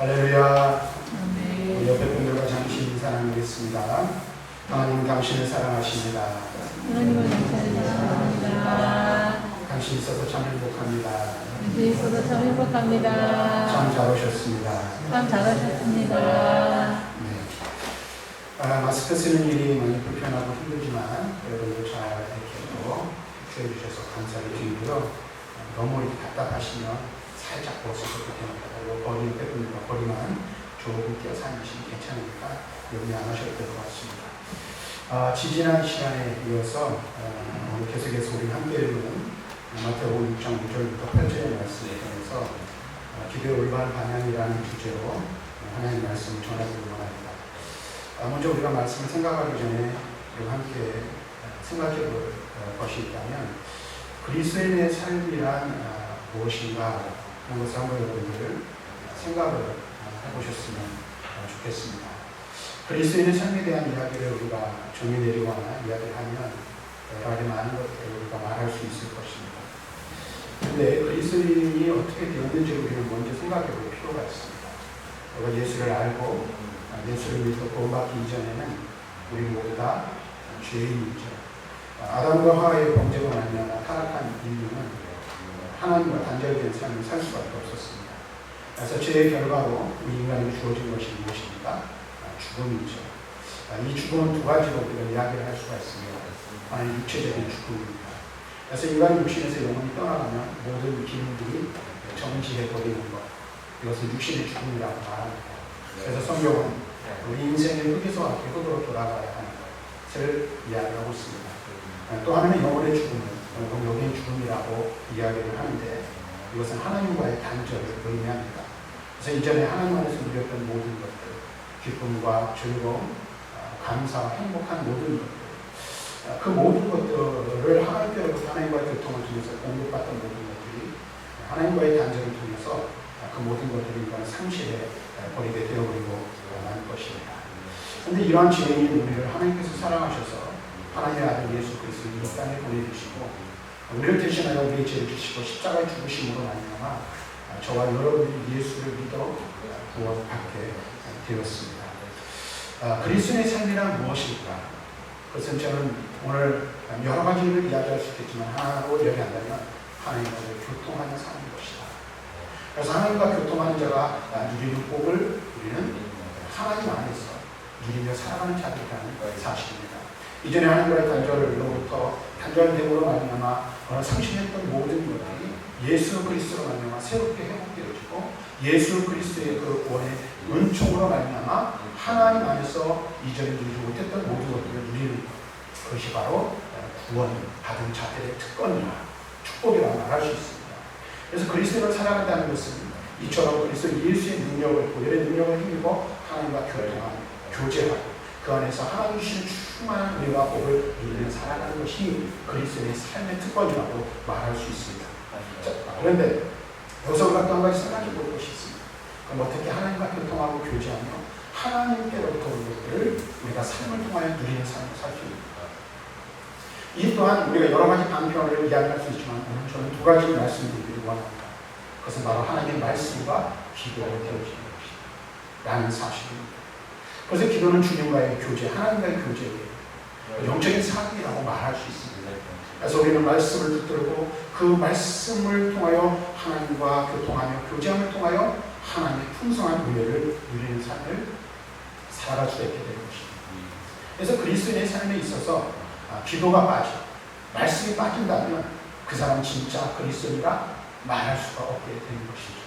할렐루야. 아멘. 우리 옆에 분들과 잠시 인사 나누겠습니다. 하나님 당신을 사랑하십니다. 하나님을 감사합니다. 사랑합니다. 당신 있어서 참 행복합니다. 당신 있어서 참 행복합니다. 참 잘 오셨습니다. 참 잘하셨습니다. 네. 마스크 쓰는 일이 많이 불편하고 힘들지만 여러분들 잘 이렇게 또 축하해 주셔서 감사를 드리고요. 너무 이렇게 답답하시면 살짝 벗어서 그렇게 거리 옆에 분들과 거리만 조금 띄어서 앉으시면 괜찮으니까 염려 안 하셔도 될 것 같습니다. 지지난 시간에 이어서 오늘 계속해서 우리 함께 읽은 마태복음 6장 5절부터 8절의 말씀에 통해서 기도의 올바른 방향이라는 주제로 하나님의 말씀을 전하도록 합니다. 먼저 우리가 말씀을 생각하기 전에 우리가 함께 생각해 볼 것이 있다면 그리스도인의 삶이란 무엇인가 하는 것을 한번 여러분들 생각을 해보셨으면 좋겠습니다. 그리스도인의 삶에 대한 이야기를 우리가 정의 내리거나 이야기를 하면 여러 가지 많은 것들을 우리가 말할 수 있을 것입니다. 그런데 그리스도인이 어떻게 되었는지를 우리는 먼저 생각해 볼 필요가 있습니다. 우리가 예수를 알고 예수를 믿고 구원받기 이전에는 우리 모두 다 죄인이죠. 아담과 하와의 범죄로 말미암아 타락한 인류는 하나님과 단절된 삶을 살 수밖에 없었습니다. 그래서 죄의 결과로 우리 인간에게 주어진 것이 무엇입니까? 죽음이죠. 이 죽음은 두 가지로 우리가 이야기를 할 수가 있습니다. 하나는 육체적인 죽음입니다. 그래서 인간이 육신에서 영혼이 떠나가면 모든 기능들이 정지해 버리는 것, 이것을 육신의 죽음이라고 말합니다. 그래서 성경은 우리 인생의 흙에서 흙으로 돌아가야 하는 것을 이야기하고 있습니다. 또 하나는 영혼의 죽음을 영의 죽음이라고 이야기를 하는데 이것은 하나님과의 단절을 의미합니다. 그래서 이전에 하나님 안에서 누렸던 모든 것들, 기쁨과 즐거움, 감사, 행복한 모든 것들, 그 모든 것들을 하나님께로부터 하나님과의 교통을 통해서 공급받던 모든 것들이 하나님과의 단절을 통해서 그 모든 것들이 인간을 상실해 버리게 되어버리고 만 것입니다. 그런데 이러한 죄인인 우리를 하나님께서 사랑하셔서 하나님의 아들 예수 그리스도를 이 땅에 보내주시고 우리를 대신하여 우리의 죄를 지시고 십자가에 죽으심으로 말미암아 저와 여러분들이 예수를 믿어 구원받게 되었습니다. 그리스도의 삶이란 무엇일까? 그것은 저는 오늘 여러 가지를 이야기할 수 있겠지만 하나로 이야기한다면 하나님과의 교통하는 삶인 것이다. 그래서 하나님과 교통하는 자가 누리는 복을 우리는 하나님 안에서 누리며 살아가는 자들이라는 사실입니다. 이전에 하나님과의 단절로부터 단절됨으로 말미암아 상실했던 모든 것들이 예수 그리스도로 말미암아 새롭게 회복되어지고 예수 그리스도의 그 구원의 은총으로 말미암아 하나님 안에서 이전에 누리지 못했던 모든 것들을 누리는 것, 그것이 바로 구원받은 자들의 특권이나 축복이라고 말할 수 있습니다. 그래서 그리스도를 살아간다는 것은 이처럼 그리스도 예수의 능력을 보혈의 능력을 힘입어 하나님과 교통하고 교제하고 그 안에서 하나님 주시는 충만한 은혜와 복을 누리며 살아가는 것이 그리스도의 삶의 특권이라고 말할 수 있습니다. 자, 그런데 여기서 우리가 또 한 가지 생각해 볼 것이 있습니다. 그럼 어떻게 하나님과 교통하고 교제하며 하나님께로부터 온 것들을 우리가 삶을 통하여 누리는 삶을 살 수 있는가? 이 또한 우리가 여러 가지 방편을 이야기할 수 있지만 오늘 저는 두 가지 말씀드리기를 원합니다. 그것은 바로 하나님의 말씀과 기도가 되어지는 것이다 라는 사실입니다. 그래서 기도는 주님과의 교제, 하나님과의 교제예요. 영적인 삶이라고 말할 수 있습니다. 그래서 우리는 말씀을 붙들고 그 말씀을 통하여 하나님과 교통하며 교제함을 통하여 하나님의 풍성한 은혜를 누리는 삶을 살아갈 수 있게 되는 것입니다. 그래서 그리스도인의 삶에 있어서 기도가 빠져 말씀이 빠진다면 그 사람은 진짜 그리스도인이라 말할 수가 없게 되는 것이죠.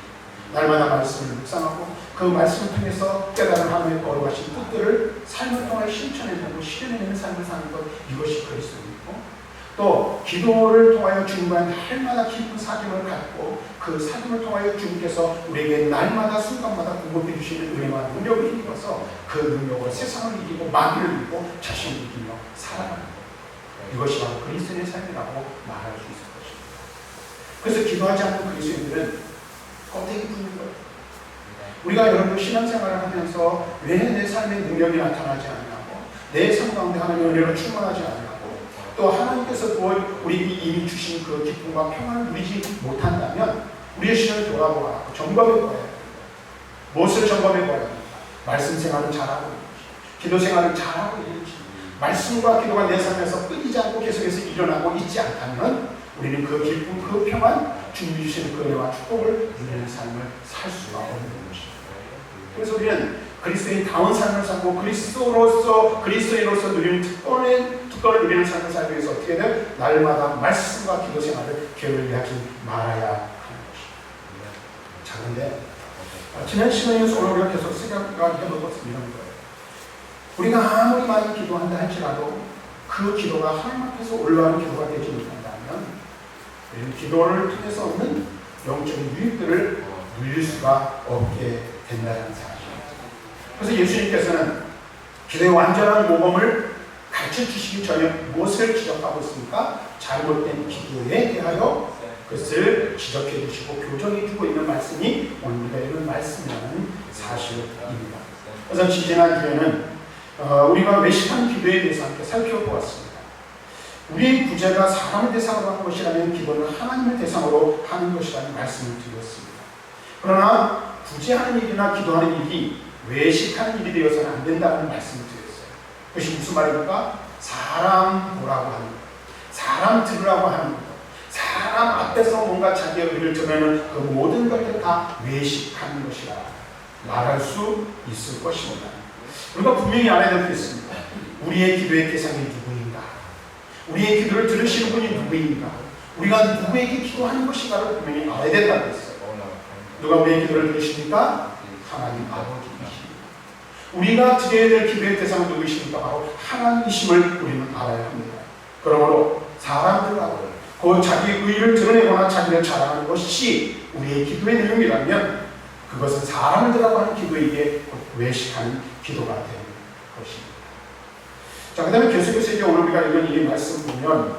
날마다 말씀을 묵상하고 그 말씀을 통해서 깨달은 하나님의 거룩하신 뜻들을 삶을 통해 실천해내고 실현해내는 삶을 사는 것, 이것이 그리스도이고 또 기도를 통하여 주님과의 날마다 깊은 사귐을 갖고 그 사귐을 통하여 주님께서 우리에게 날마다 순간마다 공급해 주시는 은혜와 능력을 힘입어서 그 능력으로 세상을 이기고 마귀를 이기고 자신을 이기며 살아가는 것, 이것이 바로 그리스도인의 삶이라고 말할 수 있을 것입니다. 그래서 기도하지 않는 그리스도인들은 껍데기 뿐인 거예요. 우리가 여러분 신앙생활을 하면서 왜 내 삶의 능력이 나타나지 않냐고, 내 삶 가운데 하나님의 은혜로 충만하지 않냐고, 또 하나님께서 우리에게 이미 주신 그 기쁨과 평안을 누리지 못한다면 우리의 신을 돌아보아 점검해 보아야 합니다. 무엇을 점검해 보아야 합니까? 말씀 생활을 잘하고 있는지, 기도 생활을 잘하고 있는지, 말씀과 기도가 내 삶에서 끊이지 않고 계속해서 일어나고 있지 않다면 우리는 그 기쁨, 그 평안, 주님이 주시는 그 은혜와 축복을 누리는 삶을 살 수가 없는 것입니다. 그래서 우리는 그리스도인다운 삶을 살고 그리스도인으로서 누리는 특권을 누리는 삶을 살기 위해서 어떻게 돼? 날마다 말씀과 기도 생활을 게을리하지 말아야 하는 것입니다. 자, 그런데 지난 시간에서 오늘 우리가 계속 생각해볼 것은 이런 거예요. 우리가 아무리 많이 기도한다 할지라도 그 기도가 하나님 앞에서 올라오는 기도가 되지 못한다면 우리는 기도를 통해서 얻는 영적인 유익들을 누릴 수가 없게 된다는 사실입니다. 그래서 예수님께서는 기도의 완전한 모범을 가르쳐 주시기 전에 무엇을 지적하고 있습니까? 잘못된 기도에 대하여 그것을 지적해 주시고 교정해 주고 있는 말씀이 오늘 우리가 읽은 말씀이라는 사실입니다. 그래서 지지난주에는 우리가 외식한 기도에 대해서 함께 살펴보았습니다. 우리의 구제가 사람을 대상으로 하는 것이라면 기도는 하나님을 대상으로 하는 것이라는 말씀을 드렸습니다. 그러나 구제하는 일이나 기도하는 일이 외식하는 일이 되어서는 안 된다는 말씀을 드렸어요. 그것이 무슨 말입니까? 사람 보라고 하는 것, 사람 들으라고 하는 것, 사람 앞에서 뭔가 자기의 의를 전하는 그 모든 것들을 다 외식하는 것이라 말할 수 있을 것입니다. 우리가 분명히 알아야 될 게 있습니다. 우리의 기도의 대상이 누구인가? 우리의 기도를 들으시는 분이 누구인가? 우리가 누구에게 기도하는 것인가를 분명히 알아야 된다고 했어요. 누가 우리의 기도를 들으십니까? 하나님 아버지이십니다. 우리가 드려야 될 기도의 대상은 누구이십니까? 바로 하나님이심을 우리는 알아야 합니다. 그러므로 사람들하고 그 자기 의를 드러내거나 자기를 자랑하는 것이 우리의 기도의 내용이라면 그것은 사람들하고 하는 기도에게 외식하는 기도가 되는 것입니다. 자, 그 다음에 계속해서 이제 오늘 우리가 읽은 이 말씀 보면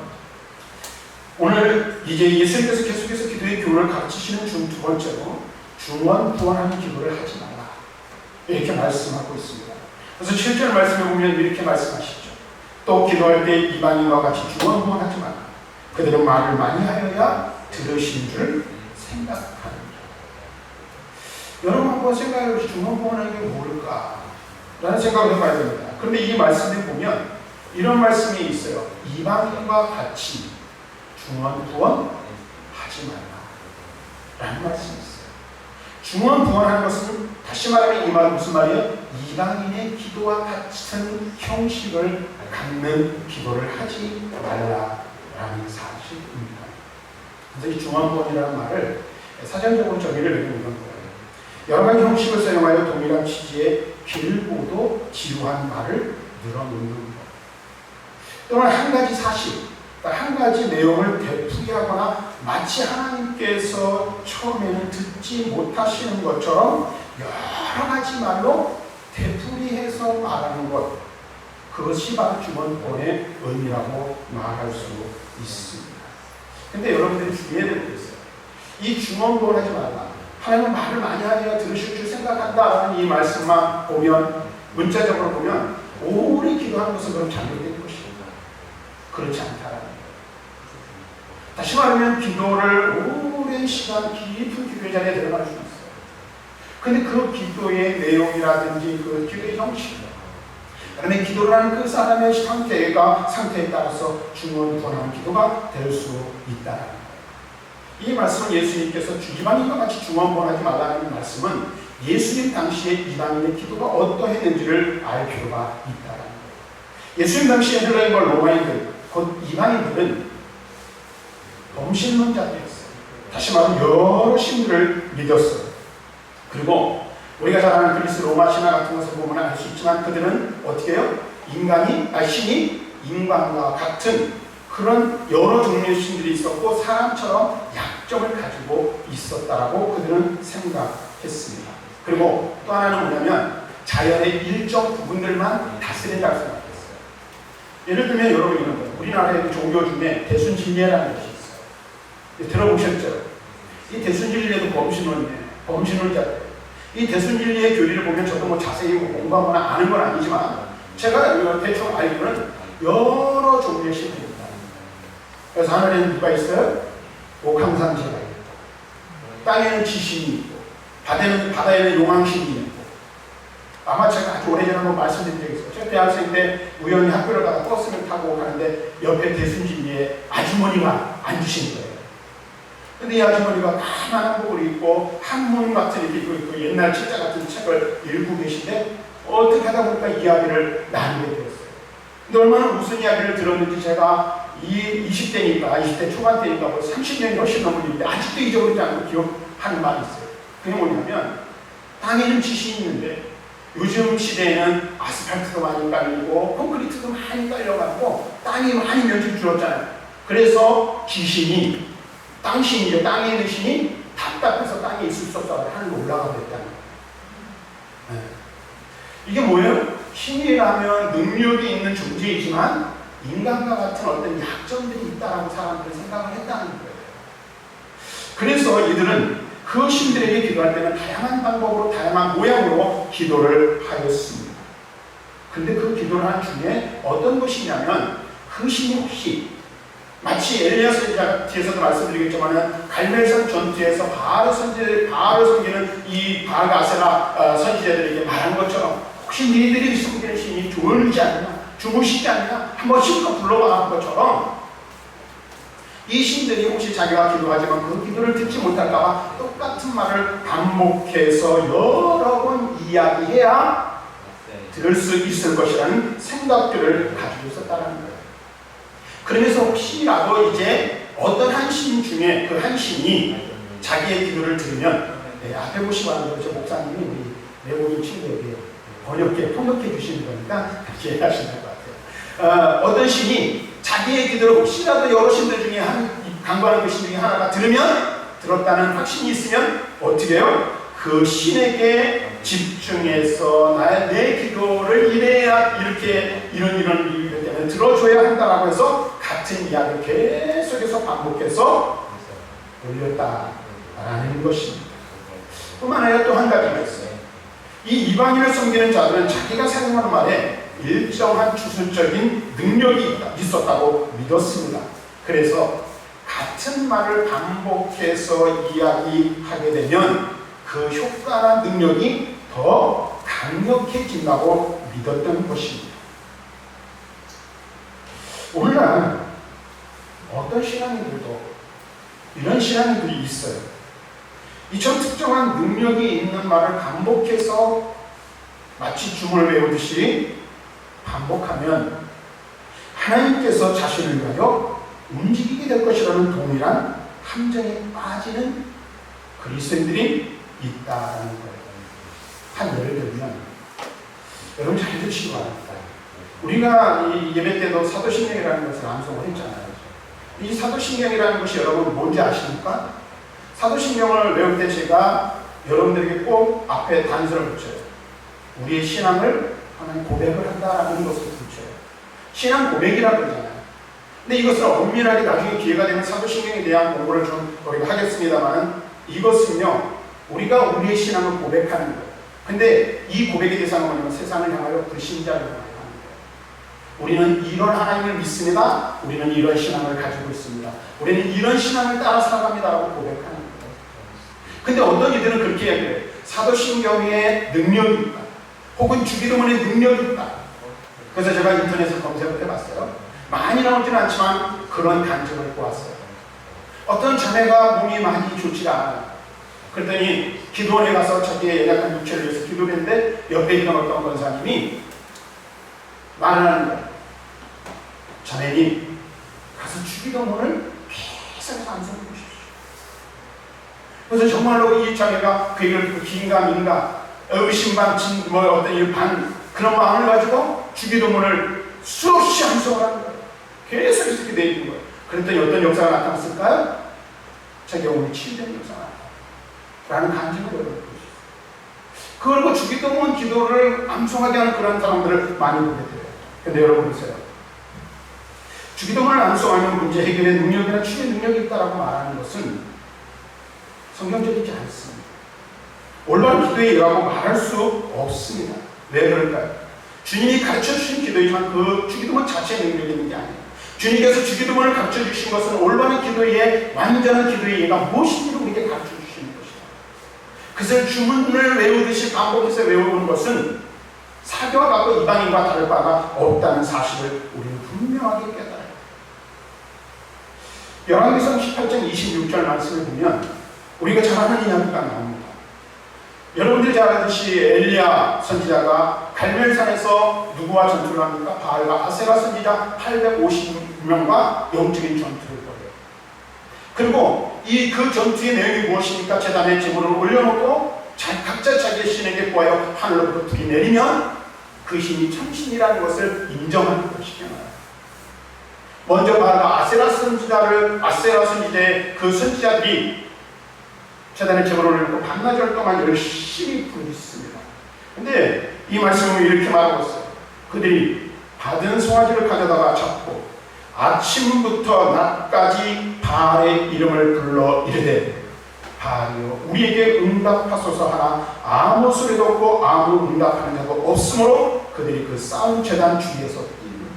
오늘 이제 예수님께서 계속해서 기도의 교훈을 가르치시는 중 두 번째로 중원부원하는 기도를 하지 말라 이렇게 말씀하고 있습니다. 그래서 7절 말씀에 보면 이렇게 말씀하시죠. 또 기도할 때 이방인과 같이 중원부원하지 말라. 그들은 말을 많이 하여야 들으신 줄 생각하는 자. 여러분 한번 생각해보시죠. 중원부원하는 게 뭘까? 라는 생각을 해봐야 됩니다. 그런데 이 말씀에 보면 이런 말씀이 있어요. 이방인과 같이 중원부원하지 말라 라는 말씀이 있어요. 중원부원하는 것은 다시 말하면 이 말은 무슨 말이에요? 이방인의 기도와 같은 형식을 갖는 기도를 하지 말라라는 사실입니다. 그래서 이 중원부원이라는 말을 사전적으로 정의를 내리는 거예요. 여러 가지 형식을 사용하여 동일한 취지의 길고도 지루한 말을 늘어놓는 것. 또는 한 가지 사실, 한 가지 내용을 되풀이하거나 마치 하나님께서 처음에는 듣지 못하시는 것처럼 여러 가지 말로 되풀이해서 말하는 것, 그것이 바로 중원부원의 의미라고 말할 수 있습니다. 근데 여러분들이 주의해야 될 게 있어요. 이 중원부원하지 말라. 하나님은 말을 많이 하여 들으실 줄 생각한다라는 이 말씀만 보면, 문자적으로 보면 오래 기도하는 것은 그럼 잘못된 것입니다. 그렇지 않다라는 거예요. 다시 말하면 기도를 오랜 시간 깊은 기도 자리에 들어갈 수 있어요. 근데 그 기도의 내용이라든지 그 기도의 형식, 그다음에 기도를 하는 그 사람의 상태에 따라서 중원부원하는 기도가 될 수 있다는 거예요. 이 말씀은 예수님께서 이방인과 같이 중원부원하지 말라는 말씀은 예수님 당시에 이방인의 기도가 어떠했는지를 알 필요가 있다는 거예요. 예수님 당시에 헬라인과 로마인들, 곧 이방인들은 범신론자들이었어요. 다시 말하면 여러 신들을 믿었어요. 그리고 우리가 잘 아는 그리스 로마 신화 같은 것을 보면 알 수 있지만 그들은 어떻게 해요? 신이 인간과 같은 그런 여러 종류의 신들이 있었고 사람처럼 약점을 가지고 있었다라고 그들은 생각했습니다. 그리고 또 하나는 뭐냐면 자연의 일정 부분들만 다스린다고 생각했어요. 예를 들면 여러분 이런 거예요. 우리나라의 종교 중에 대순진리라는 것이 있어요. 들어보셨죠? 이 대순진리에도 범신론이에요. 범신론자들. 이 대순진리의 교리를 보면 저도 뭐 자세히 공부하거나 아는 건 아니지만 제가 대충 알기로는 여러 종류의 신들이 있다. 그래서 하늘에는 누가 있어요? 옥황상제가 있고 땅에는 지신이 있고 바다에는 용왕신이 있고, 아마 제가 아주 오래전에 한번 말씀드린 적이 있어요. 제가 대학생 때 우연히 학교를 가다 버스를 타고 가는데 옆에 대순지 위에 아주머니가 앉으신 거예요. 근데 이 아주머니가 까만 한복을 입고 한문 같은 이렇게 입고 있고 옛날 책자 같은 책을 읽고 계신데 어떻게 하다 보니까 이야기를 나누게 되었어요. 근데 얼마나 무슨 이야기를 들었는지 제가 20대 초반 때니까 뭐 30년이 훨씬 넘었는데 아직도 잊어버리지 않고 기억하는 말이 있어요. 그게 뭐냐면 땅에는 지신이 있는데 요즘 시대에는 아스팔트도 많이 깔리고 콘크리트도 많이 깔려가지고 땅이 많이 면적이 줄었잖아요. 그래서 지신이 땅신이죠. 땅에 있는 신이 답답해서 땅에 있을 수 없어 하늘로 올라가 버렸다는 거예요. 네. 이게 뭐예요? 신이라면 능력이 있는 존재이지만 인간과 같은 어떤 약점들이 있다라고 사람들은 생각을 했다는 거예요. 그래서 이들은 그 신들에게 기도할 때는 다양한 방법으로 다양한 모양으로 기도를 하였습니다. 그런데 그 기도를 한 중에 어떤 것이냐면 그 신이 혹시 마치 엘리야 선지자 뒤에서도 말씀드리겠지만 갈멜산 전투에서 바알을 섬기는 이 바알과 아세라 선지자들에게 말한 것처럼 혹시 너희들이 섬기는 신이 졸지 않느냐 주무시지 않느냐 한번 실컷 불러봐 한 것처럼 이 신들이 혹시 자기가 기도하지만 그 기도를 듣지 못할까봐 똑같은 말을 반복해서 여러 번 이야기해야 들을 수 있을 것이라는 생각들을 가지고 있었다는 거예요. 그러면서 혹시라도 이제 어떤 한 신 중에 그 한 신이 자기의 기도를 들으면 앞에 보시면 저 목사님이 우리 외국인 친구에게 통역해 주시는 거니까 같이 하시는 것 같아요. 어떤 신이 자기의 기도를 혹시라도 여러 신들 중에 강구하는 그 신 중에 하나가 들었다는 확신이 있으면 어떻게 해요? 그 신에게 집중해서 내 기도를 이런 이유 때문에 들어줘야 한다라고 해서 같은 이야기를 계속해서 반복해서 올렸다라는 것입니다. 뿐만 아니라 또 한 가지가 있어요. 이 이방인을 섬기는 자들은 자기가 사용하는 말에 일정한 주술적인 능력이 있었다고 믿었습니다. 그래서 같은 말을 반복해서 이야기하게 되면 그 효과나 능력이 더 강력해진다고 믿었던 것입니다. 오늘날 어떤 신앙인들도 이런 신앙인들이 있어요. 이처럼 특정한 능력이 있는 말을 반복해서 마치 주문을 외우듯이 반복하면 하나님께서 자신을 위하여 움직이게 될 것이라는 동일한 함정에 빠지는 그리스도인들이 있다는 거예요. 한 예를 들면 여러분 잘 듣시기 바랍니다. 우리가 이 예배 때도 사도신경이라는 것을 암송을 했잖아요. 이 사도신경이라는 것이 여러분 뭔지 아십니까? 사도신경을 외울 때 제가 여러분들에게 꼭 앞에 단서를 붙여요. 우리의 신앙을 하나님 고백을 한다라는 것을 붙여요. 신앙 고백이라고 그러잖아요. 근데 이것을 엄밀하게 나중에 기회가 되면 사도신경에 대한 공부를 좀 우리가 하겠습니다만 이것은요 우리가 우리의 신앙을 고백하는 거예요. 근데 이 고백의 대상은 뭐냐면 세상을 향하여 불신자를 향하여 하는 거예요. 우리는 이런 하나님을 믿습니다. 우리는 이런 신앙을 가지고 있습니다. 우리는 이런 신앙을 따라 살아갑니다라고 고백하는 거예요. 근데 어떤 이들은 그렇게 얘기해요. 사도신경에 능력이 있다. 혹은 주기도문에 능력이 있다. 그래서 제가 인터넷에 검색을 해봤어요. 많이 나오지는 않지만 그런 간증을 보았어요. 어떤 자매가 몸이 많이 좋지가 않아요. 그랬더니 기도원에 가서 자기의 연약한 육체를 위해서 기도를 했는데 옆에 있던 어떤 권사님이 말을 하는 거예요. 자매님 가서 주기도문을 계속해서 암송해 보십시오. 그래서 정말로 이 자매가 그 얘기를 긴가민가 의심반 어떤 일반 그런 마음을 가지고 주기도문을 수없이 암송을 하는 거예요. 계속해서 이렇게 내리는 거예요. 그랬더니 어떤 역사가 나타났을까요? 자기가 오늘 치유된 역사가 나타났다라는 간증을 여러분 보시죠. 그리고 주기도문 기도를 암송하게 하는 그런 사람들을 많이 보게 돼요. 근데 여러분 보세요. 주기도문을 암송하면 문제 해결의 능력이나 치유의 능력이 있다라고 말하는 것은 성경적이지 않습니다. 올바른 기도의라고 말할 수 없습니다. 왜 그럴까요? 주님이 가르쳐주신 기도이지만 그 주기도문 자체의 능력이 있는 게 아니에요. 주님께서 주기도문을 가르쳐주신 것은 올바른 기도의 완전한 기도의 예가 무엇인지를 우리에게 가르쳐주시는 것이다. 그것을 주문을 외우듯이 반복해서 외우는 것은 사교와 같고 이방인과 다를 바가 없다는 사실을 우리는 분명하게 깨달아요. 열왕기상 18장 26절 말씀을 보면 우리가 잘 아는 이야기가 나옵니다. 여러분들이 잘 아듯이 엘리야 선지자가 갈멜산에서 누구와 전투를 합니까? 바알과 아세라 선지자 850명과 영적인 전투를 벌여요. 그리고 그 전투의 내용이 무엇입니까? 제단에 제물을 올려놓고 각자 자기의 신에게 구하여 하늘로부터 불이 내리면 그 신이 참신이라는 것을 인정하는 것이잖아요. 먼저 바알과 아세라 선지자의 그 선지자들이 제단에 제물을 올려놓고 반나절 동안 열심히 부르짖습니다. 근데 이 말씀은 이렇게 말하고 있어요. 그들이 받은 송아지를 가져다가 잡고 아침부터 낮까지 바알의 이름을 불러 이르되 바알이여 우리에게 응답하소서 하나 아무 소리도 없고 아무 응답하는 자도 없으므로 그들이 그 싸운 제단 주위에서 뛰는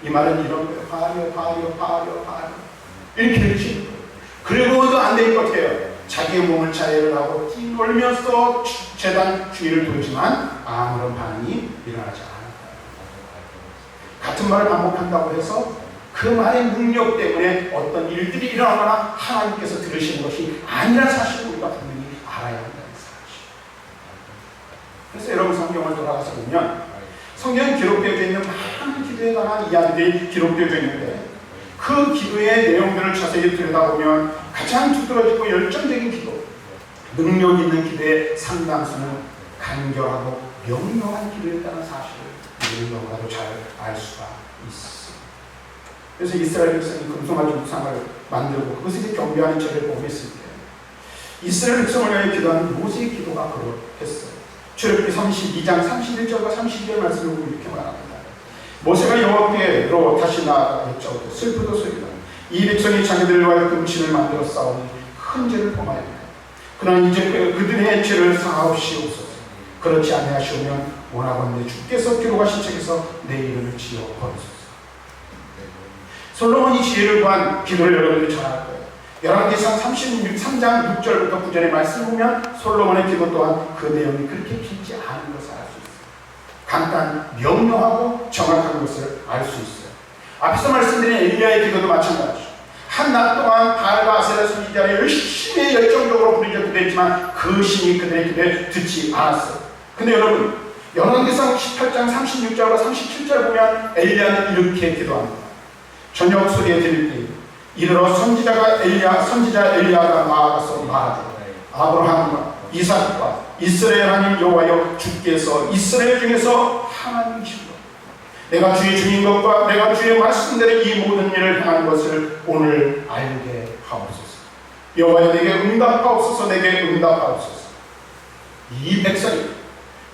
이 말은 이런 거예요. 바알이여 바알이여 바알이여 바알이여 이렇게 외치는 거예요. 그리고도 안 되니까 어떻게 해요? 자기의 몸을 자해를 하고 뛰놀면서 제단 주위를 돌지만 아무런 반응이 일어나지 않았다. 같은 말을 반복한다고 해서 그 말의 능력 때문에 어떤 일들이 일어나거나 하나님께서 들으시는 것이 아니라는 사실을 우리가 분명히 알아야 한다는 사실. 그래서 여러분 성경을 돌아가서 보면 성경에 기록되어 있는 많은 기도에 관한 이야기들이 기록되어 있는데 그 기도의 내용들을 자세히 들여다보면 가장 두드러지고 열정적인 기도, 능력 있는 기도의 상당수는 간결하고 명료한 기도였다는 사실을 우리는 너무나도 잘 알 수가 있습니다. 그래서 이스라엘 백성이 금송아지 우상을 만들고 그것을 경배하는 죄를 범했을 때 이스라엘 백성을 위하여 기도하는 모세의 기도가 그렇겠어요. 출애굽기 32장 31절과 32절 말씀을 보고 이렇게 말합니다. 모세가 여호와께로 다시 나아가 여짜오되 슬프도소이다. 이 백성이 자기들을 위하여 금신을 만들어 싸우니 큰 죄를 범하였다. 그러나 이제 그들의 죄를 사하옵시옵소서. 그렇지 아니하시오면 원하건대 주께서 기록하신 책에서 내 이름을 지어 버리소서. 솔로몬이 지혜를 구한 기도를 여러분들이 잘 알 거예요. 열왕기상 33장 6절부터 9절의 말씀을 보면 솔로몬의 기도 또한 그 내용이 그렇게 길지 않은 것을 알 수 있어요. 간단, 명료하고 정확한 것을 알 수 있어요. 앞에서 말씀드린 엘리야의 기도도 마찬가지죠. 한낮 동안 바알과 아세라 선지자를 열심히 열정적으로 부르짖었지만 그 신이 그들의 기도에 듣지 않았어요. 근데 여러분, 열왕기상 18장 36절과 37절 보면 엘리야는 이렇게 기도합니다. 저녁 소리에 들릴 때 이르러 선지자 엘리야가 나아가서 말하되 아브라함과 이삭과 이스라엘 하나님 여호와여 주께서 이스라엘 중에서 하나님이시고 내가 주의 중인 것과 내가 주의 말씀대로 이 모든 일을 행하는 것을 오늘 알게 하옵소서. 여호와여 내게 응답하옵소서. 내게 응답하옵소서. 이 백성이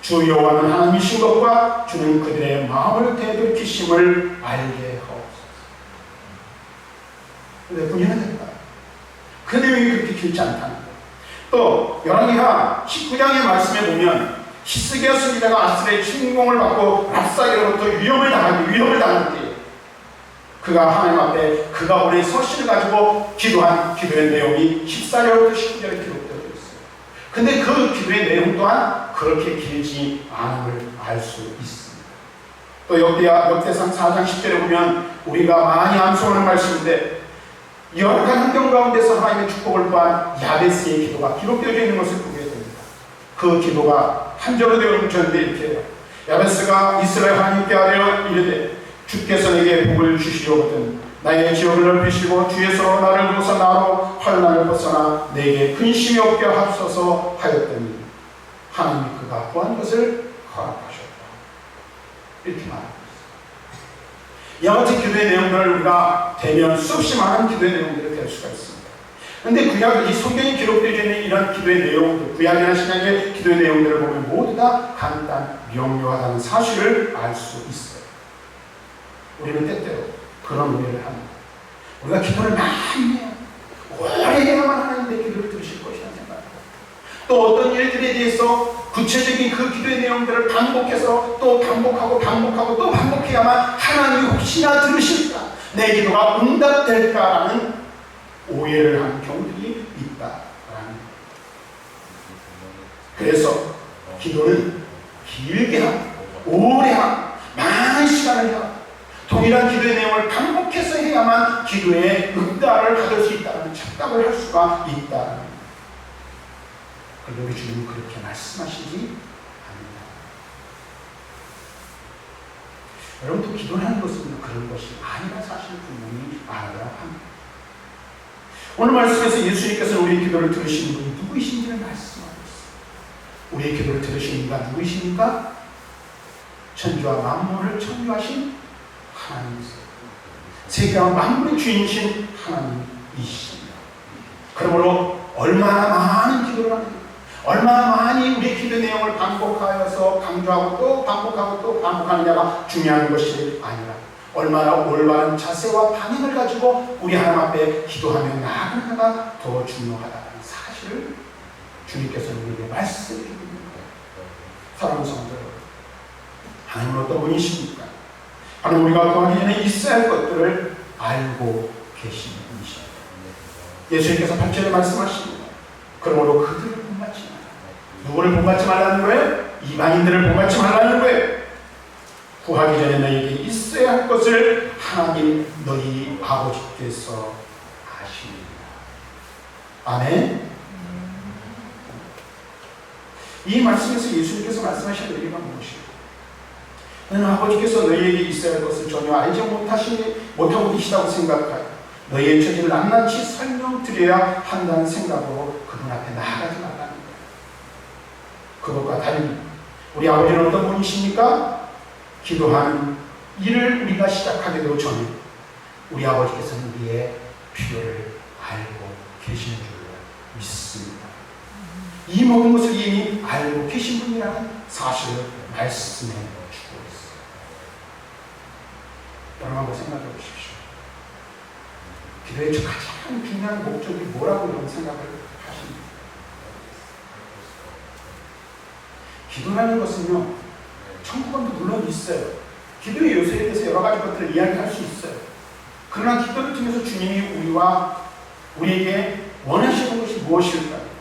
주 여호와는 하나님이신 것과 주는 그들의 마음을 되돌이키심을 알게 하옵소서. 근데 분명히 된다. 그 내용이 그렇게 길지 않다는 거예요. 또 열왕기하 19장의 말씀에 보면 히스기야 선지자가 아스레의 침공을 받고 랍사게로부터 위험을 당할 때 그가 하나님 앞에 그가 보낸 서신을 가지고 기도한 기도의 내용이 14절부터 19절에 기록되어 있어요. 근데 그 기도의 내용 또한 그렇게 길지 않음을 알 수 있습니다. 또 역대상 4장 10절에 보면 우리가 많이 암송하는 말씀인데 열악한 환경 가운데서 하나님의 축복을 구한 야베스의 기도가 기록되어 있는 것을 보게 됩니다. 그 기도가 한 절로 되어 있는데 이렇게 해요. 야베스가 이스라엘 하나님께 아뢰어 이르되 주께서 내게 복을 주시려거든 나의 지역을 넓히시고 주에서 나를 벗어나로 환난을 벗어나 내게 근심이 없게 하소서 하였더니 하나님이 그가 구한 것을 허락하셨다. 이렇게 말합니다. 이와 같은 기도의 내용들을 우리가 대면 수없이 많은 기도의 내용들을 될 수가 있습니다. 그런데 이 성경에 기록되어 있는 이런 기도의 내용들, 구약이나 신약의 기도의 내용들을 보면 모두 다 간단, 명료하다는 사실을 알 수 있어요. 우리는 때때로 그런 오해를 합니다. 우리가 기도를 많이 해요. 오래 해야만 하나님 내 기도를 들으실 것이라는 생각합니다. 또 어떤 일들에 대해서 구체적인 그 기도의 내용들을 반복해서 또 반복하고 또 반복해야만 하나님이 혹시나 들으실까? 내 기도가 응답될까라는 오해를 하는 경우들이 있다라는 그래서 기도는 길게 하고 오래 하고 많은 시간을 하고 동일한 기도의 내용을 반복해서 해야만 기도의 응답을 받을 수 있다는 착각을 할 수가 있다. 그런데 우리 주님은 그렇게 말씀하시지 않는다. 여러분, 또 기도하는 것은 그런 것이 아니라 사실 분명히 알아야 합니다. 오늘 말씀에서 예수님께서 우리의 기도를 들으시는 분이 누구이신지를 말씀하고 있습니다. 우리의 기도를 들으시는 이가 누구이십니까? 천지와 만물을 창조하신 하나님이세요. 세계와 만물의 주인이신 하나님이십니다. 그러므로 얼마나 많은 기도를 합니다. 얼마나 많이 우리의 기도 내용을 반복하여서 강조하고 또 반복하고 또 반복하느냐가 중요한 것이 아니라 얼마나 올바른 자세와 반응을 가지고 우리 하나님 앞에 기도하며 나아가느냐가 더 중요하다는 사실을 주님께서는 우리에게 말씀해 주는 거예요. 사랑하는 성도 여러분, 하나님은 어떤 분이십니까? 하나님 우리가 구하기 전에 있어야 할 것들을 알고 계시는 분이십니다. 예수님께서 8절에 말씀하십니다. 그러므로 그들을 본받지 말라. 누구를 본받지 말라는 거예요? 이방인들을 본받지 말라는 거예요. 구하기 전에 너희에게 있어야 할 것을 하나님 너희 아버지께서 아십니다. 아멘. 이 말씀에서 예수님께서 말씀하신 의미가 무엇이에요? 너는 아버지께서 너희에게 있어야 할 것을 전혀 알지 못하고 계시다고 생각하여 너희의 처지를 낱낱이 설명드려야 한다는 생각으로 그분 앞에 나아가지 말라는 거예요. 그것과 달리 우리 아버지는 어떤 분이십니까? 기도하는 일을 우리가 시작하기도 전에 우리 아버지께서는 우리의 필요를 알고 계시는 줄 믿습니다. 이 모든 것을 이미 알고 계신 분이라는 사실을 말씀해 주고 있어요. 여러분 한번 생각해 보십시오. 기도의 가장 중요한 목적이 뭐라고 이런 생각을 하십니까? 기도라는 것은요, 천국원도 물론 있어요. 기도의 요소에 대해서 여러 가지 것들을 이야기할 수 있어요. 그러나 기도를 통해서 주님이 우리에게 원하시는 것이 무엇일까요?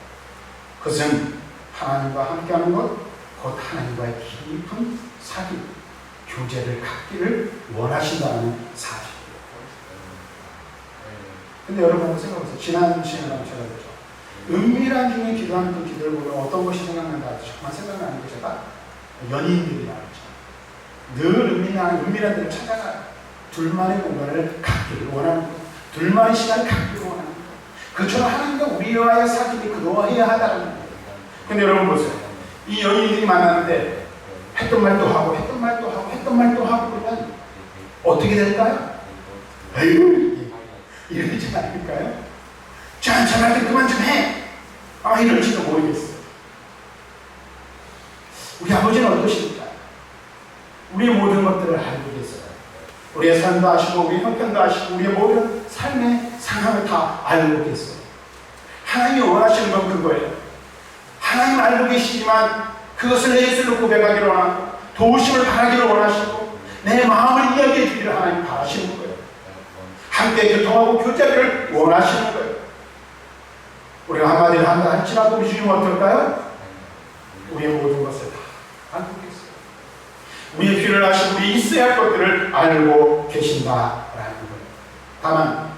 그것은 하나님과 함께하는 것, 곧 하나님과의 깊은 사귐, 교제를 갖기를 원하신다는 사실이에요. 근데 여러분 한번 생각해보세요. 지난 시간에 제가 그랬죠. 은밀한 중에 기도하는 그 기도를 보면 어떤 것이 생각난다. 정말 생각나는 게 제가 연인들이 나왔죠. 늘 은밀한 데를 찾아가요. 둘만의 공간을 갖기를 원하는 것, 둘만의 시간을 갖기를 원하는 것. 그처럼 하나님과 우리와의 사귐이 그러해야 하다는 거예요. 근데 여러분 보세요. 이 연인들이 만났는데 했던 말도 하고 했던 말도 하고 했던 말도 하고 그러면 어떻게 될까요? 에휴, 이러지 않을까요? 전할 때 그만 좀 해. 이럴지도 모르겠어요. 우리 아버지는 어떠십니까? 우리의 모든 것들을 알고 계세요. 우리의 삶도 아시고 우리의 형편도 아시고 우리의 모든 삶의 상황을 다 알고 계세요. 하나님이 원하시는 건 그거예요. 하나님 알고 계시지만 그것을 내 입술로 고백하기를 원하고 도우심을 바라기를 원하시고 내 마음을 이야기해 주기를 하나님 바라시는 거예요. 함께 교통하고 교제를 원하시는 거예요. 우리가 한마디를 한다 할지라도 우리 주님은 어떨까요? 우리의 모든 것을 다 알고 계세요. 우리의 필요를 아시고 우리 있어야 할 것들을 알고 계신다라는 거예요. 다만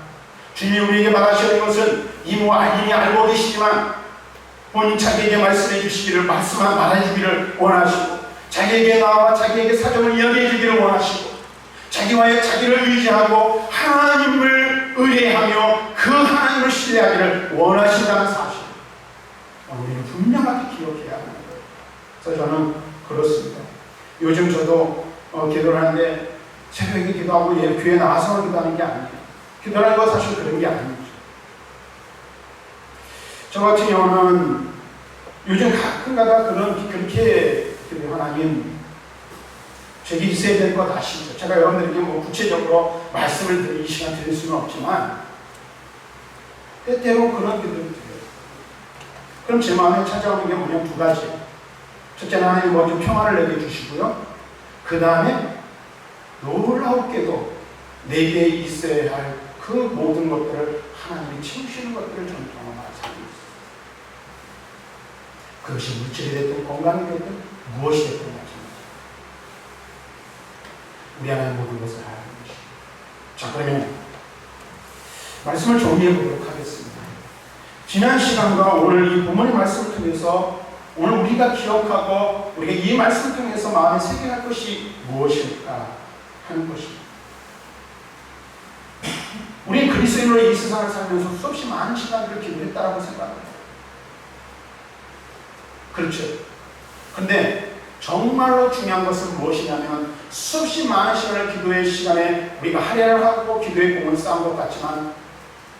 주님이 우리에게 바라시는 것은 이미 알고 계시지만 본인 자기에게 말씀해 주시기를 말해 주기를 원하시고 자기에게 나와 자기에게 사정을 이야기해 주기를 원하시고 자기와의 자기를 의지하고 하나님을 의뢰하며 그 하나님을 신뢰하기를 원하신다는 사실, 우리는 분명하게 기억해야 하는 거예요. 그래서 저는 그렇습니다. 요즘 저도 기도를 하는데 새벽에 기도하고 교회에 나와서 기도하는 게 아니에요. 기도라는 건 사실 그런 게 아니죠. 저 같은 경우는 요즘 가끔가다 그렇게 하나님 저기 있어야 될 것 아시죠? 제가 여러분들에게 구체적으로 말씀을 드릴 시간 드릴 수는 없지만 때때로 그런 기도를 드려요. 그럼 제 마음에 찾아오는 게 뭐냐면 두 가지. 첫째는 하나님 먼저 평안을 내게 주시고요. 그 다음에 놀라웠게도 내게 있어야 할 그 모든 것들을 하나님이 채우시는 것들을 저는 경험하는 삶이 있어요. 그것이 물질이 됐든 건강이 됐든 무엇이 됐든 마찬가지입니다. 우리 안에 모든 것을 하는 것이. 자, 그러면 말씀을 정리해 보도록 하겠습니다. 지난 시간과 오늘 이 본문의 말씀을 통해서 오늘 우리가 기억하고 우리가 이 말씀을 통해서 마음에 새겨할 것이 무엇일까 하는 것입니다. 우리 그리스도인으로 이 세상을 살면서 수없이 많은 시간들을 기도했다라고 생각합니다. 그렇죠. 근데 정말로 중요한 것은 무엇이냐면 수없이 많은 시간을 기도의 시간에 우리가 할애를 하고 기도의 공을 쌓은 것 같지만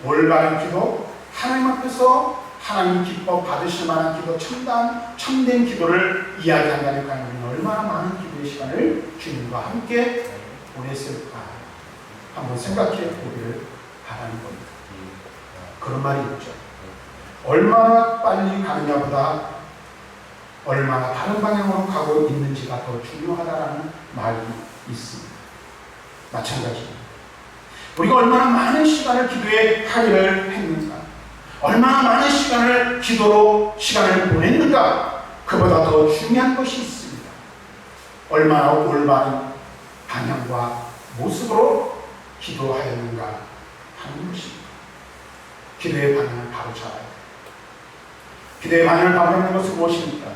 올바른 기도, 하나님 앞에서 하나님 기뻐 받으실 만한 기도, 참된 기도를 이야기한다면 과연 우리는 얼마나 많은 기도의 시간을 주님과 함께 보냈을까 한번 생각해 보기를 바라는 겁니다. 그런 말이 있죠. 얼마나 빨리 가느냐보다 얼마나 다른 방향으로 가고 있는지가 더 중요하다라는 말이 있습니다. 마찬가지입니다. 우리가 얼마나 많은 시간을 기도에 할애를 했는가, 얼마나 많은 시간을 기도로 시간을 보냈는가, 그보다 더 중요한 것이 있습니다. 얼마나 올바른 방향과 모습으로 기도하였는가 하는 것입니다. 기도의 방향을 바로 잡아야 돼요. 기도의 방향을 바로 잡는 것은 무엇입니까?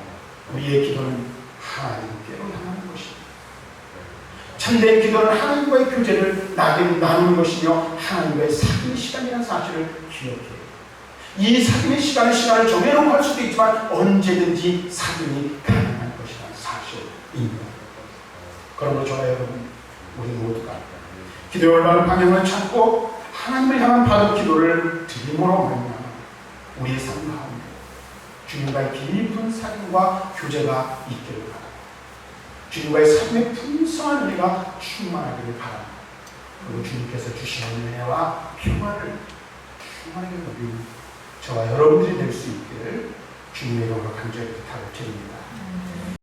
우리의 기도는 하나님께로 향하는 것입니다. 참된 기도는 하나님과의 교제를 나누는 것이며 하나님과의 사귐의 시간이라는 사실을 기억해요. 이 사귐의 시간을 정해놓고 할 수도 있지만 언제든지 사귐이 가능한 것이라는 사실입니다. 그러므로 저와 여러분, 우리 모두가 기도의 올바른 방향을 찾고 하나님을 향한 바른 기도를 드림으로 말미암아 우리의 삶 가운데 주님과의 깊은 사귐과 교제가 있기를 바랍니다. 주님과의 삶의 풍성한 은혜가 충만하기를 바랍니다. 그리고 주님께서 주시는 은혜와 평화를 충만하게 누리는 저와 여러분들이 될 수 있기를 주님의 이름으로 간절히 부탁을 드립니다.